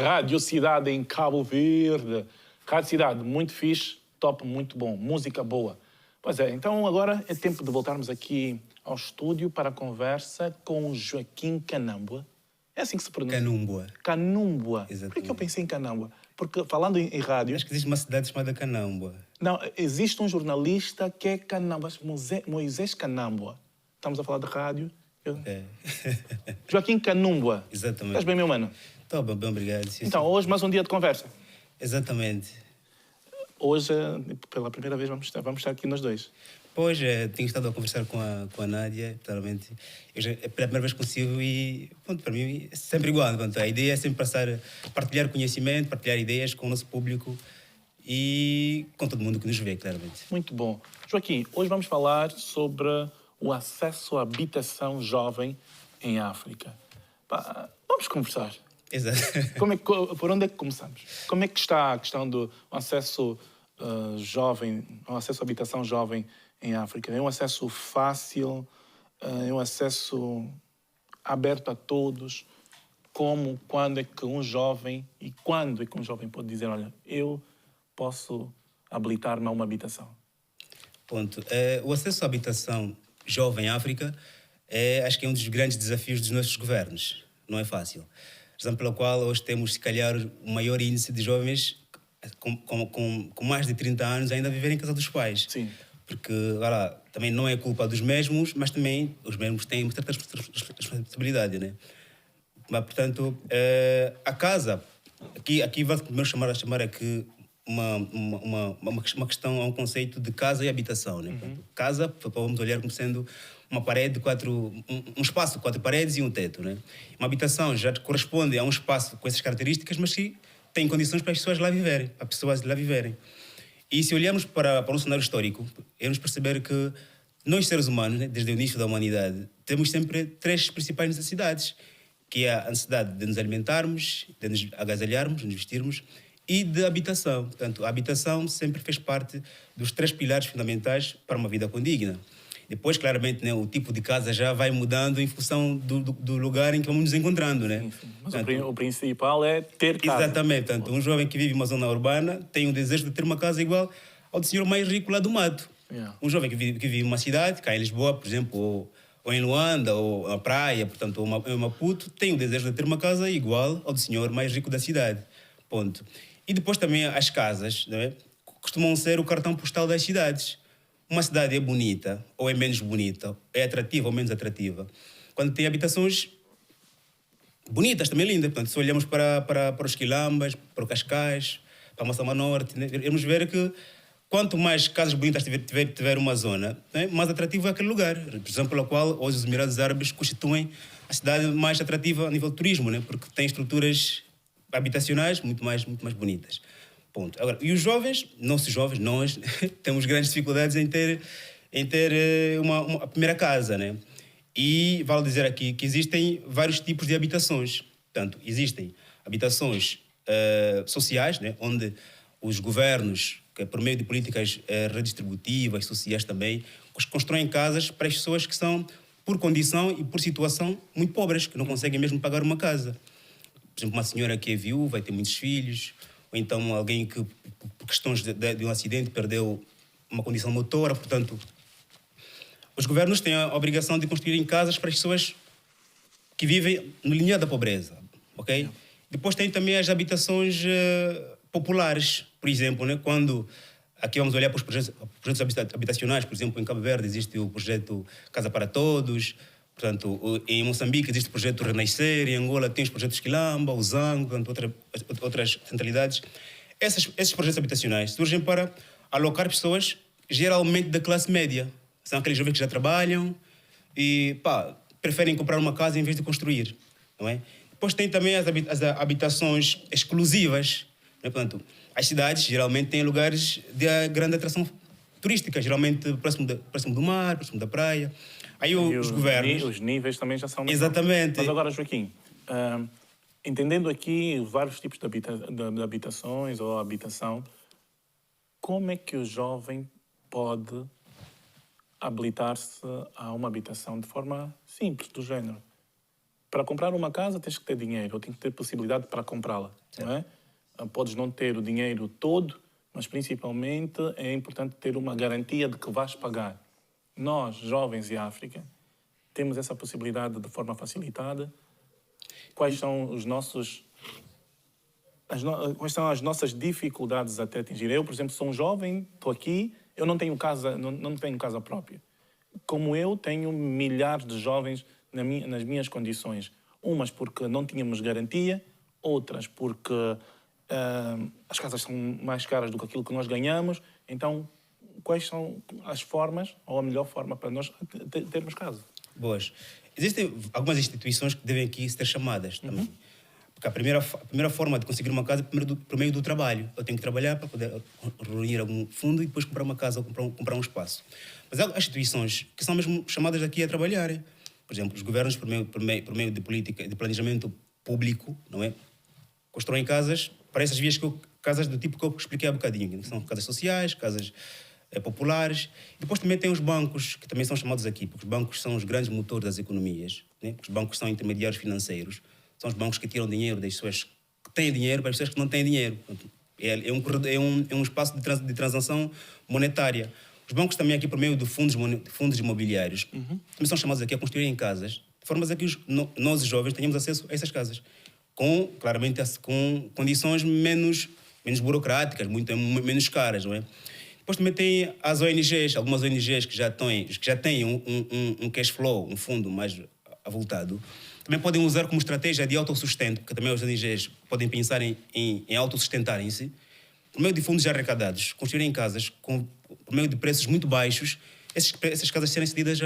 Rádio Cidade em Cabo Verde. Rádio Cidade, muito fixe, top, muito bom, música boa. Pois é, então agora é tempo de voltarmos aqui ao estúdio para a conversa com o Joaquim Canambua. É assim que se pronuncia? Canumbua. Canumbua. Exatamente. Por que eu pensei em Canambua? Porque falando em rádio... Acho que existe uma cidade chamada Canumbua. Não, existe um jornalista que é Canambua, Moisés Canambua. Estamos a falar de rádio. É. Joaquim Canumbua. Exatamente. Estás bem, meu mano? Estou bem, obrigado. Sim, Então, sim. hoje mais um dia de conversa. Exatamente. Hoje, pela primeira vez, vamos estar aqui nós dois. Pois, tenho estado a conversar com a Nádia, totalmente. É pela primeira vez que consigo e, pronto, para mim é sempre igual. Pronto, a ideia é sempre partilhar conhecimento, partilhar ideias com o nosso público e com todo mundo que nos vê, claramente. Muito bom. Joaquim, hoje vamos falar sobre o acesso à habitação jovem em África. Vamos conversar. Exato. Por onde é que começamos? Como é que está a questão do acesso jovem, o acesso à habitação jovem em África? É um acesso fácil? É um acesso aberto a todos? Como, quando é que um jovem pode dizer, olha, eu posso habilitar-me a uma habitação? Ponto. O acesso à habitação jovem em África acho que é um dos grandes desafios dos nossos governos. Não é fácil. Razão pela qual hoje temos, se calhar, o maior índice de jovens com mais de 30 anos ainda a viver em casa dos pais. Sim. Porque, agora, também não é culpa dos mesmos, mas também os mesmos têm muita responsabilidade, né? Mas, portanto, a casa, aqui vai primeiro chamar aqui uma questão, um conceito de casa e habitação, né? Portanto, casa, vamos olhar como sendo uma parede, um espaço de 4 paredes e um teto, né? Uma habitação já corresponde a um espaço com essas características, mas que tem condições para as pessoas lá viverem, E se olharmos para um cenário histórico, vamos perceber que nós, seres humanos, né, desde o início da humanidade, temos sempre 3 principais necessidades, que é a necessidade de nos alimentarmos, de nos agasalharmos, de nos vestirmos e de habitação. Portanto, a habitação sempre fez parte dos 3 pilares fundamentais para uma vida condigna. Depois, claramente, né, o tipo de casa já vai mudando em função do lugar em que vamos nos encontrando, né? Sim. Mas portanto, o principal é ter casa. Exatamente. Portanto, um jovem que vive em uma zona urbana tem o desejo de ter uma casa igual ao do senhor mais rico lá do mato. Yeah. Um jovem que vive em uma cidade, cá em Lisboa, por exemplo, ou em Luanda, ou na praia, portanto, ou em Maputo, tem o desejo de ter uma casa igual ao do senhor mais rico da cidade. Ponto. E depois também as casas, não é? Costumam ser o cartão postal das cidades. Uma cidade é bonita ou é menos bonita, é atrativa ou menos atrativa, quando tem habitações bonitas, também lindas. Portanto, se olhamos para os Quilambas, para o Cascais, para a Massama Norte, né, vamos ver que quanto mais casas bonitas tiver uma zona, né, mais atrativo é aquele lugar. Por exemplo, pela qual hoje os Emirados Árabes constituem a cidade mais atrativa a nível de turismo, né, porque tem estruturas habitacionais muito mais bonitas. Ponto. Agora, e os jovens, nossos jovens, nós, temos grandes dificuldades em ter a primeira casa, né? E vale dizer aqui que existem vários tipos de habitações. Portanto, existem habitações sociais, né? Onde os governos, por meio de políticas redistributivas, sociais também, constroem casas para as pessoas que são, por condição e por situação, muito pobres, que não conseguem mesmo pagar uma casa. Por exemplo, uma senhora que é viúva, vai ter muitos filhos, ou então alguém que, por questões de um acidente, perdeu uma condição motora. Portanto, os governos têm a obrigação de construir casas para as pessoas que vivem no limiar da pobreza, ok? Depois tem também as habitações populares, por exemplo, né? Quando aqui vamos olhar para os projetos habitacionais, por exemplo, em Cabo Verde existe o projeto Casa para Todos. Portanto, em Moçambique existe o projeto Renascer, em Angola tem os projetos Quilamba, o Zango, outras centralidades. Esses projetos habitacionais surgem para alocar pessoas geralmente da classe média. São aqueles jovens que já trabalham e preferem comprar uma casa em vez de construir, não é? Depois tem também as habitações exclusivas, né? Portanto, as cidades geralmente têm lugares de grande atração turística, geralmente próximo do mar, próximo da praia. Aí os governos... Os níveis também já são... Exatamente. Mas agora, Joaquim, entendendo aqui vários tipos de habitações ou habitação, como é que o jovem pode habilitar-se a uma habitação de forma simples, do género? para comprar uma casa tens que ter dinheiro, ou tens que ter possibilidade para comprá-la, não é? Podes não ter o dinheiro todo, mas principalmente é importante ter uma garantia de que vais pagar. Nós, jovens em África, temos essa possibilidade de forma facilitada. Quais são os nossos... quais são as nossas dificuldades até atingir? Eu, por exemplo, sou um jovem, estou aqui, eu não tenho casa, não tenho casa própria. Como eu, tenho milhares de jovens nas minhas condições. Umas porque não tínhamos garantia, outras porque as casas são mais caras do que aquilo que nós ganhamos. Então, quais são as formas, ou a melhor forma para nós termos casa? Boas. Existem algumas instituições que devem aqui ser chamadas também. Porque a primeira forma de conseguir uma casa é por meio do trabalho. Eu tenho que trabalhar para poder reunir algum fundo e depois comprar uma casa ou comprar um espaço. Mas há instituições que são mesmo chamadas aqui a trabalharem. Por exemplo, os governos, por meio de política, de planejamento público, não é? Constroem casas para essas vias, casas do tipo que eu expliquei há bocadinho. Que são casas sociais, casas populares. E depois também tem os bancos, que também são chamados aqui, porque os bancos são os grandes motores das economias. Né? Os bancos são intermediários financeiros. São os bancos que tiram dinheiro das pessoas que têm dinheiro para as pessoas que não têm dinheiro. É um espaço de transação monetária. Os bancos também aqui, por meio de fundos imobiliários, também são chamados aqui a construírem casas, de forma a que nós, jovens, tenhamos acesso a essas casas. Claramente, com condições menos burocráticas, muito menos caras, não é? Depois também tem as ONGs, algumas ONGs que já têm um cash flow, um fundo mais avultado, também podem usar como estratégia de autossustento, porque também as ONGs podem pensar em autossustentarem-se, por meio de fundos já arrecadados, construírem casas por meio de preços muito baixos, essas casas serem cedidas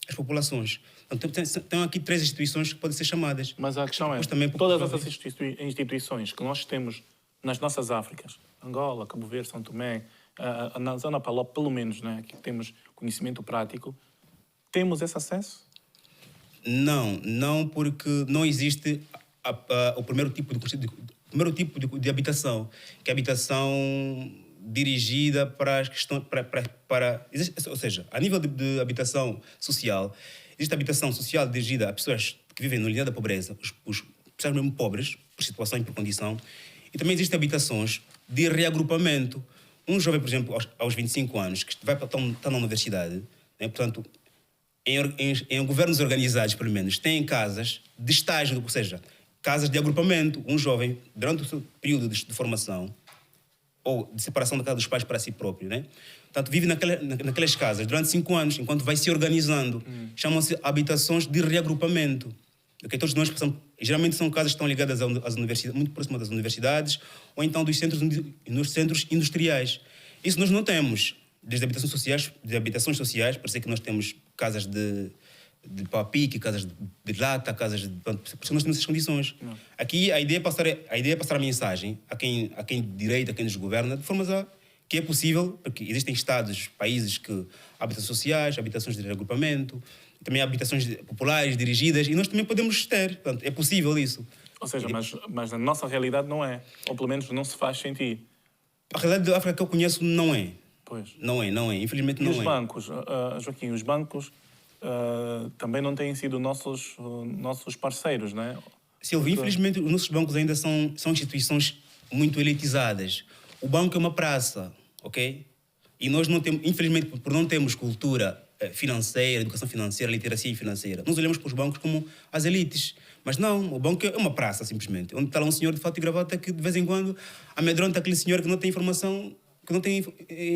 às populações. Então, tem aqui 3 instituições que podem ser chamadas. Mas a questão é, todas essas instituições que nós temos nas nossas Áfricas, Angola, Cabo Verde, São Tomé, na zona Palop, pelo menos, né, que temos conhecimento prático, temos esse acesso? Não, porque não existe o primeiro tipo de habitação, que é a habitação dirigida para as questões... ou seja, a nível de habitação social, existe habitação social dirigida a pessoas que vivem na linha da pobreza, os pessoas mesmo pobres, por situação e por condição, e também existem habitações de reagrupamento. Um jovem, por exemplo, aos 25 anos, que está na universidade, né, portanto, em governos organizados, pelo menos, têm casas de estágio, ou seja, casas de agrupamento. Um jovem, durante o seu período de formação, ou de separação da casa dos pais para si próprio, né? Portanto, vive naquelas casas durante 5 anos, enquanto vai se organizando. Chamam-se habitações de reagrupamento. Okay? Todos nós passamos... Geralmente são casas que estão ligadas às universidades, muito próximas das universidades, ou então nos centros industriais. Isso nós não temos. Desde habitações sociais, parece que nós temos casas de pau-a-pique, casas de lata, casas de... Por isso nós temos essas condições. Não. Aqui a ideia é passar a mensagem a quem direita, a quem nos governa, de forma que é possível, porque existem estados, países que há habitações sociais, habitações de reagrupamento, também há habitações populares dirigidas, e nós também podemos ter. Portanto, é possível isso. Ou seja, mas na nossa realidade não é. Ou pelo menos não se faz sentir. A realidade da África que eu conheço não é. Pois. Não é. Infelizmente não é. E os bancos, Joaquim, os bancos também não têm sido nossos parceiros, não é? Silvio, infelizmente os nossos bancos ainda são instituições muito elitizadas. O banco é uma praça, ok? E nós não temos, infelizmente, por não termos cultura financeira, educação financeira, literacia financeira, nós olhamos para os bancos como as elites. Mas não, o banco é uma praça, simplesmente, onde está lá um senhor de fato e gravata que, de vez em quando, amedronta aquele senhor que não tem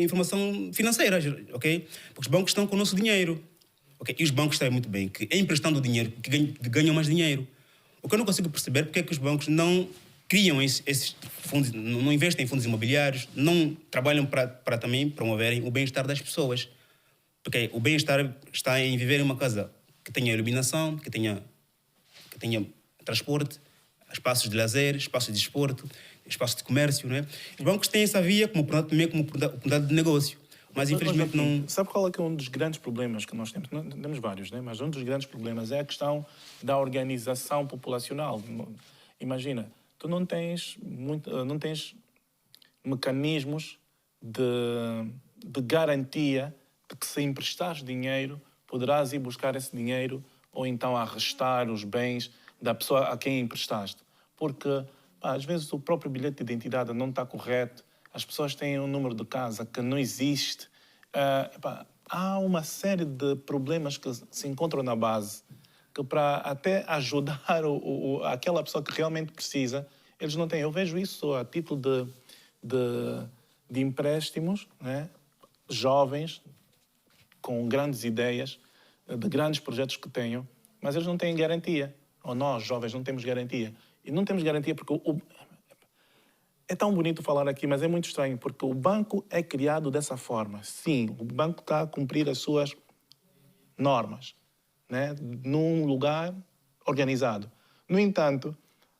informação financeira, ok? Porque os bancos estão com o nosso dinheiro. Okay? E os bancos sabem muito bem que é emprestando dinheiro que ganham mais dinheiro. O que eu não consigo perceber é porque é que os bancos não criam esses fundos, não investem em fundos imobiliários, não trabalham para também promoverem o bem-estar das pessoas. Porque o bem-estar está em viver em uma casa que tenha iluminação, que tenha transporte, espaços de lazer, espaços de desporto, espaços de comércio, não é? Os bancos têm essa via como oportunidade de negócio, mas infelizmente não... Sabe qual é que é um dos grandes problemas que nós temos? Não, temos vários, né? Mas um dos grandes problemas é a questão da organização populacional. Imagina, tu não tens mecanismos de garantia de que se emprestares dinheiro, poderás ir buscar esse dinheiro ou então arrestar os bens. da pessoa a quem emprestaste. Porque, pá, às vezes, o próprio bilhete de identidade não está correto, as pessoas têm um número de casa que não existe. Pá, há uma série de problemas que se encontram na base que, para até ajudar aquela pessoa que realmente precisa, eles não têm. Eu vejo isso a título de empréstimos, né? Jovens com grandes ideias, de grandes projetos que tenham, mas eles não têm garantia. Ou nós, jovens, não temos garantia. E não temos garantia porque é tão bonito falar aqui, mas é muito estranho, porque o banco é criado dessa forma. Sim, o banco está a cumprir as suas normas, né? Num lugar organizado. No entanto,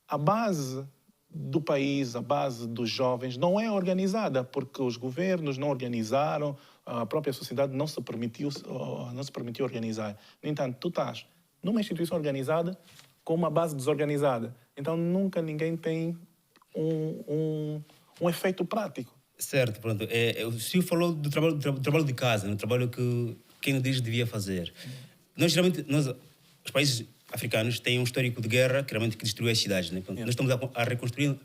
a base do país, a base dos jovens, não é organizada, porque os governos não organizaram, a própria sociedade não se permitiu organizar. No entanto, tu estás numa instituição organizada com uma base desorganizada. Então, nunca ninguém tem um efeito prático. Certo, pronto. O senhor falou do trabalho de casa, no trabalho que quem o diz devia fazer. Nós, geralmente, os países africanos têm um histórico de guerra que realmente destruiu as cidades. Né? Nós estamos a reconstruir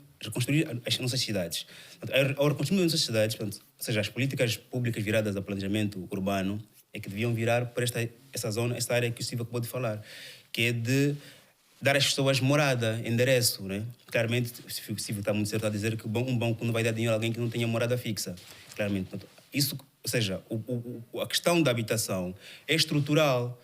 as nossas cidades. Ao reconstruir as nossas cidades, ou seja, as políticas públicas viradas a planejamento urbano é que deviam virar para essa zona, essa área que o Silvio acabou de falar, que é de dar às pessoas morada, endereço. Né? Claramente, o Silvio está muito certo a dizer que um banco não vai dar dinheiro a alguém que não tenha morada fixa. Claramente. Isso, ou seja, a questão da habitação é estrutural.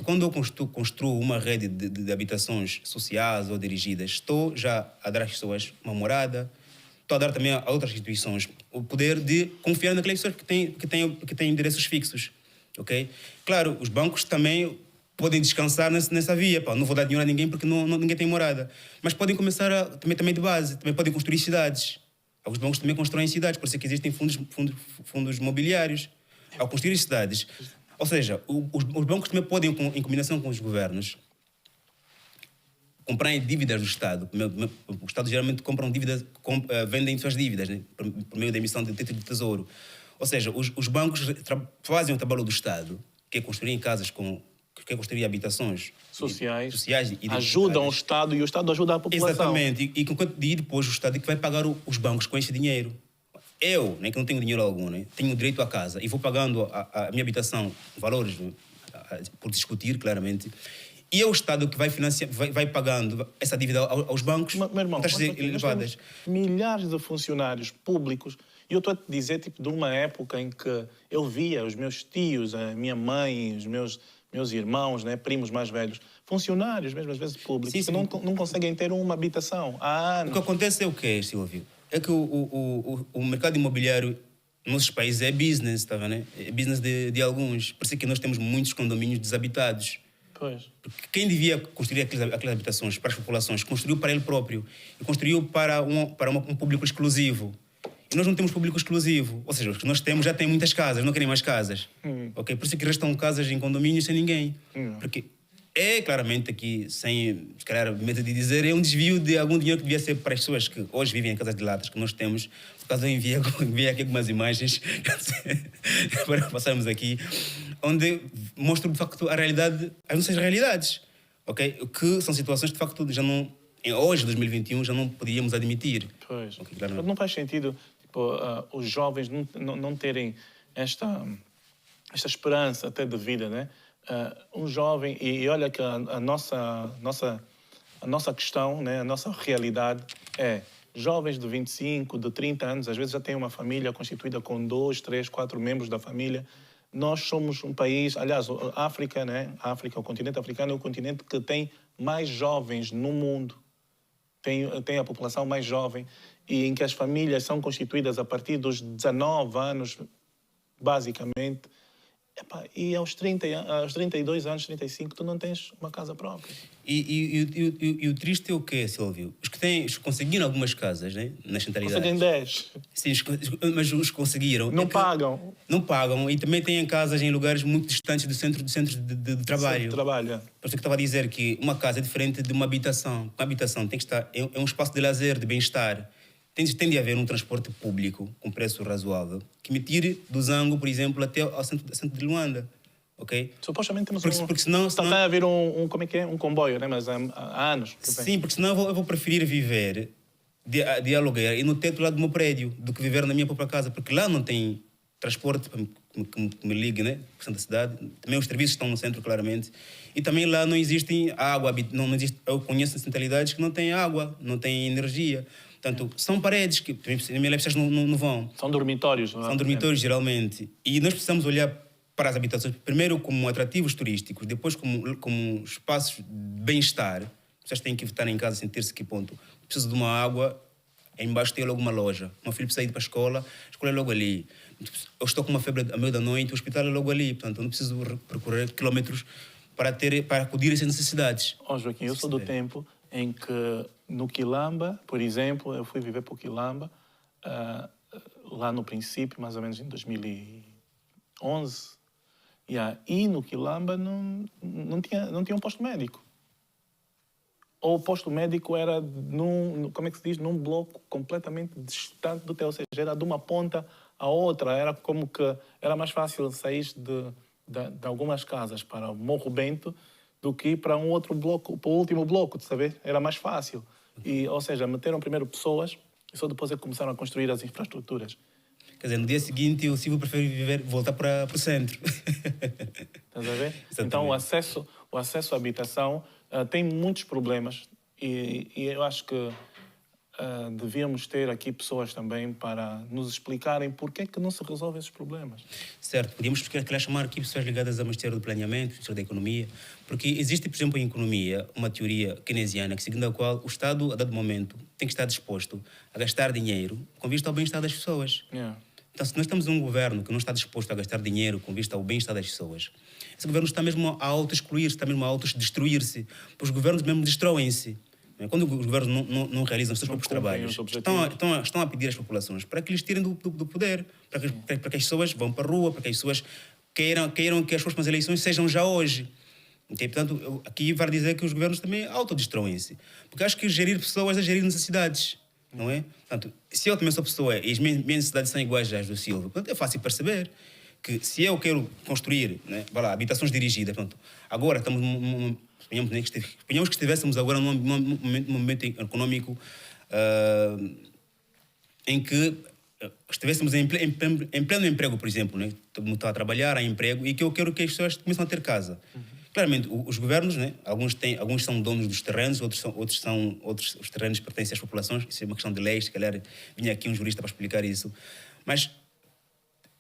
Quando eu construo uma rede de habitações sociais ou dirigidas, estou já a dar às pessoas uma morada, estou a dar também a outras instituições o poder de confiar naquelas pessoas que têm endereços fixos. Okay? Claro, os bancos também podem descansar nessa via. Não vou dar dinheiro a ninguém porque ninguém tem morada. Mas podem começar também de base, também podem construir cidades. Os bancos também constroem cidades, por isso é que existem fundos imobiliários. Ao construir cidades... Ou seja, os bancos também podem, em combinação com os governos, comprar dívidas do Estado. O Estado geralmente compram dívidas, vendem suas dívidas, né? por meio da emissão de título de tesouro. Ou seja, os bancos fazem o trabalho do Estado, que é construir casas, que é construir habitações sociais e ajudam o Estado e o Estado ajuda a população. Exatamente. E depois o Estado é que vai pagar os bancos com esse dinheiro. Eu, né, que não tenho dinheiro algum, né, tenho direito à casa e vou pagando a minha habitação valores por discutir, claramente. E é o Estado que vai financiar, vai pagando essa dívida aos bancos. Meu irmão, taxas elevadas. Milhares de funcionários públicos. E eu estou a te dizer, tipo, de uma época em que eu via os meus tios, a minha mãe, os meus irmãos, né, primos mais velhos, funcionários, mesmo às vezes públicos, sim. que não conseguem ter uma habitação há anos. O que acontece é o quê, Silvio? É que o mercado imobiliário nos nossos países é business, tá vendo? É business de alguns. Por isso é que nós temos muitos condomínios desabitados. Pois. Porque quem devia construir aquelas habitações para as populações, construiu para ele próprio. E construiu para um público exclusivo. E nós não temos público exclusivo. Ou seja, os que nós temos já têm muitas casas, não querem mais casas. Okay? Por isso é que restam casas em condomínios sem ninguém. Porque é claramente aqui, sem, se calhar, medo de dizer, é um desvio de algum dinheiro que devia ser para as pessoas que hoje vivem em casas de latas, que nós temos. Por causa eu enviei aqui algumas imagens para passarmos aqui, onde mostram, de facto, a realidade, as nossas realidades, ok? Que são situações que, de facto, já não, hoje, 2021, já não podíamos admitir. Pois. Okay, claro. Não faz sentido, tipo, os jovens não terem esta esperança até de vida, né? Um jovem, e olha que a nossa questão, né, a nossa realidade é jovens de 25, de 30 anos, às vezes já têm uma família constituída com 2, 3, 4 membros da família. Nós somos um país, aliás, a África, né, o continente africano é o continente que tem mais jovens no mundo. Tem a população mais jovem e em que as famílias são constituídas a partir dos 19 anos, basicamente. E aos 32 anos, 35, tu não tens uma casa própria. E o triste é o quê, Silvio? Os que conseguiram algumas casas, né, nas centralidades. Conseguem 10. Sim, mas os conseguiram. Não pagam. Não pagam e também têm casas em lugares muito distantes do centro de trabalho. Centro de trabalho. Por isso que eu estava a dizer que uma casa é diferente de uma habitação. Uma habitação tem que estar, é um espaço de lazer, de bem-estar. Tem de haver um transporte público com preço razoável que me tire do Zango, por exemplo, até ao centro de Luanda. ok? Supostamente temos Porque senão Está a haver como é que é? Um comboio, né? Mas há anos. Que vem. sim, porque senão eu vou preferir viver de aluguer e no teto lá do meu prédio do que viver na minha própria casa, porque lá não tem transporte que me ligue, né? Para o centro da cidade. Também os serviços estão no centro, claramente. E também lá não existe água. Não existe, eu conheço centralidades que não têm água, não têm energia. Portanto, são paredes que as pessoas não vão. São dormitórios. São dormitórios, geralmente. E nós precisamos olhar para as habitações, primeiro como atrativos turísticos, depois como espaços de bem-estar. As pessoas têm que estar em casa, sentir-se que ponto. Preciso de uma água, embaixo tem logo uma loja. Meu filho precisa ir para a escola é logo ali. Eu estou com uma febre à meia da noite, o hospital é logo ali. Portanto, eu não preciso percorrer quilómetros para acudir a essas necessidades. Joaquim, eu sou do tempo em que no Quilamba, por exemplo, eu fui viver para o Quilamba, lá no princípio, mais ou menos em 2011, e no Quilamba não tinha um posto médico. Ou o posto médico era como é que se diz? Num bloco completamente distante do teu, ou seja, era de uma ponta à outra. Era como que era mais fácil sair de algumas casas para o Morro Bento do que ir para um outro bloco, para o último bloco, de saber? Era mais fácil. Ou seja, meteram primeiro pessoas e só depois é que começaram a construir as infraestruturas. Quer dizer, no dia seguinte o Silvio prefere voltar para o centro. Estás a ver? Exatamente. Então o acesso à habitação tem muitos problemas e eu acho que devíamos ter aqui pessoas também para nos explicarem porque é que não se resolvem esses problemas. Certo, podíamos chamar aqui pessoas ligadas ao Ministério do Planeamento, Ministério da Economia, porque existe, por exemplo, em economia, uma teoria keynesiana, segundo a qual o Estado, a dado momento, tem que estar disposto a gastar dinheiro com vista ao bem-estar das pessoas. Yeah. Então, se nós temos um governo que não está disposto a gastar dinheiro com vista ao bem-estar das pessoas, esse governo está mesmo a auto-excluir-se, está mesmo a auto-destruir-se. Os governos mesmo destroem-se. Quando os governos não realizam os seus próprios trabalhos, estão a pedir às populações para que lhes tirem do poder, para que as pessoas vão para a rua, para que as pessoas queiram que as próximas eleições sejam já hoje. Okay? Portanto, aqui vai dizer que os governos também autodestroem-se. Porque acho que gerir pessoas é gerir necessidades. Não é? Portanto, se eu também sou pessoa e as minhas necessidades são iguais às do Silvio, portanto, é fácil perceber que se eu quero construir, né, habitações dirigidas, portanto, agora estamos suponhamos que estivéssemos agora num momento econômico em que estivéssemos em pleno emprego, por exemplo, né? Todo mundo está a trabalhar, há emprego, e que eu quero que as pessoas comecem a ter casa. Claramente, os governos, né? Alguns são donos dos terrenos, os terrenos pertencem às populações. Isso é uma questão de leis, se calhar vinha aqui um jurista para explicar isso. Mas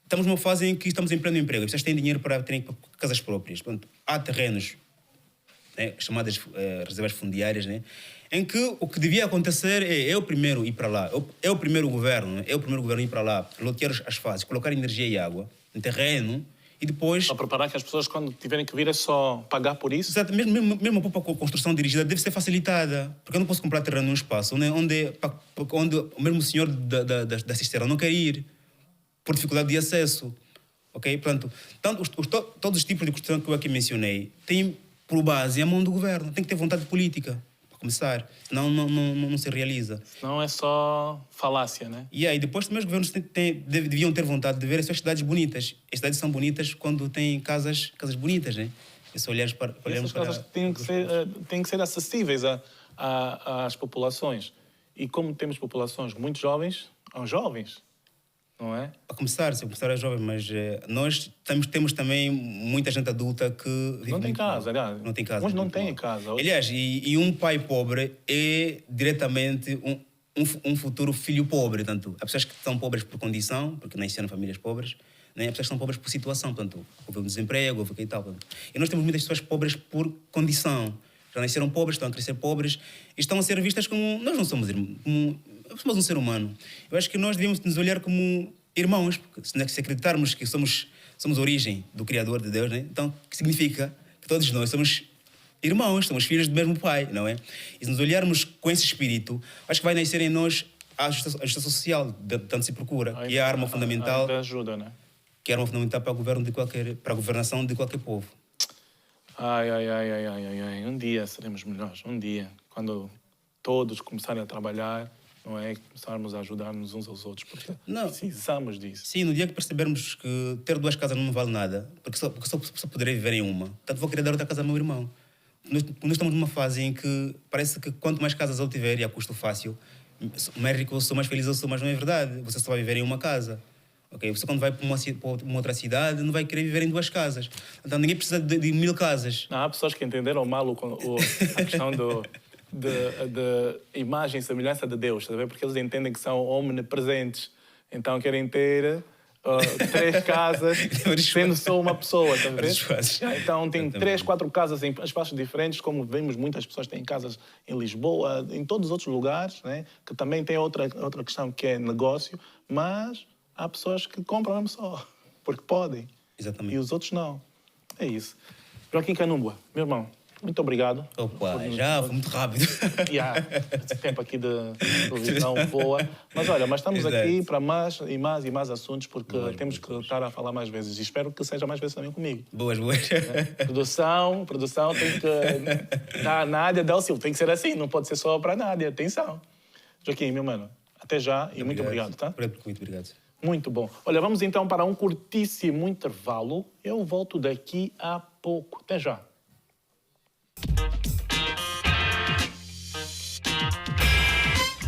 estamos numa fase em que estamos em pleno emprego, as pessoas têm dinheiro para terem casas próprias. Portanto, há terrenos, né? Chamadas reservas fundiárias, né? Em que o que devia acontecer é eu primeiro ir para lá, é o primeiro governo, né? Ir para lá, lotear as fases, colocar energia e água no terreno. E depois... Para preparar que as pessoas, quando tiverem que vir, é só pagar por isso? Exato. Mesmo a própria construção dirigida deve ser facilitada. Porque eu não posso comprar terreno num espaço onde o mesmo senhor da cisterna não quer ir, por dificuldade de acesso. Ok? Portanto, todos os tipos de construção que eu aqui mencionei têm por base a mão do governo. Tem que ter vontade política, para começar. Senão não se realiza. Não é só falácia, né? E aí, depois também os governos deviam ter vontade de ver as suas cidades bonitas. As cidades são bonitas quando têm casas bonitas, né? É só olharmos para... Essas casas têm que ser acessíveis às populações. E como temos populações muito jovens, aos jovens, não é? A começar a jovem, mas nós temos também muita gente adulta que vive não tem casa, mal. aliás. Não tem casa. Uns não têm casa. Aliás, e um pai pobre é diretamente um futuro filho pobre. Portanto, há pessoas que são pobres por condição, porque nasceram em famílias pobres, né? Há pessoas que são pobres por situação. Portanto, houve um desemprego, houve que e tal. Portanto. E nós temos muitas pessoas pobres por condição. Já nasceram pobres, estão a crescer pobres e estão a ser vistas como... Nós não somos somos um ser humano. Eu acho que nós devemos nos olhar como irmãos, porque se acreditarmos que somos a origem do Criador de Deus, né? Então, que significa que todos nós somos irmãos, somos filhos do mesmo Pai, não é? E se nos olharmos com esse espírito, acho que vai nascer em nós a justiça social, tanto se procura, que é a arma fundamental. Ajuda, né? Que é a arma fundamental para a governação de qualquer povo. Ai. Um dia seremos melhores. Um dia, quando todos começarem a trabalhar, não é? Começarmos a ajudar-nos uns aos outros, porque Não. precisamos disso. Sim, no dia que percebermos que ter 2 casas não vale nada, porque só poderei viver em uma, portanto vou querer dar outra casa ao meu irmão. Nós estamos numa fase em que parece que quanto mais casas eu tiver e a custo fácil, mais rico eu sou, mais feliz eu sou, mas não é verdade. Você só vai viver em uma casa. Okay? Você quando vai para uma outra cidade não vai querer viver em 2 casas. Então ninguém precisa de 1000 casas. Não, há pessoas que entenderam mal a questão de imagem e semelhança de Deus, tá a ver? Porque eles entendem que são omnipresentes. Então querem ter 3 casas sendo só uma pessoa, tá a ver? Então tem 3, 4 casas em espaços diferentes, como vemos muitas pessoas têm casas em Lisboa, em todos os outros lugares, né? Que também tem outra questão que é negócio, mas há pessoas que compram mesmo só, porque podem. Exatamente. E os outros não. É isso. Joaquim Canumba, meu irmão, muito obrigado. Opa, já foi muito rápido. Esse tempo aqui de televisão voa. Mas olha, estamos Exato. aqui para mais e mais e mais assuntos, porque temos que boas. estar a falar mais vezes. E espero que seja mais vezes também comigo. Boas. Produção tem que... Na Nádia Delcio tem que ser assim, não pode ser só para a Nádia. Atenção. Joaquim, meu mano, até já e muito obrigado, tá? Muito obrigado. Muito bom. Olha, vamos então para um curtíssimo intervalo. Eu volto daqui a pouco. Até já.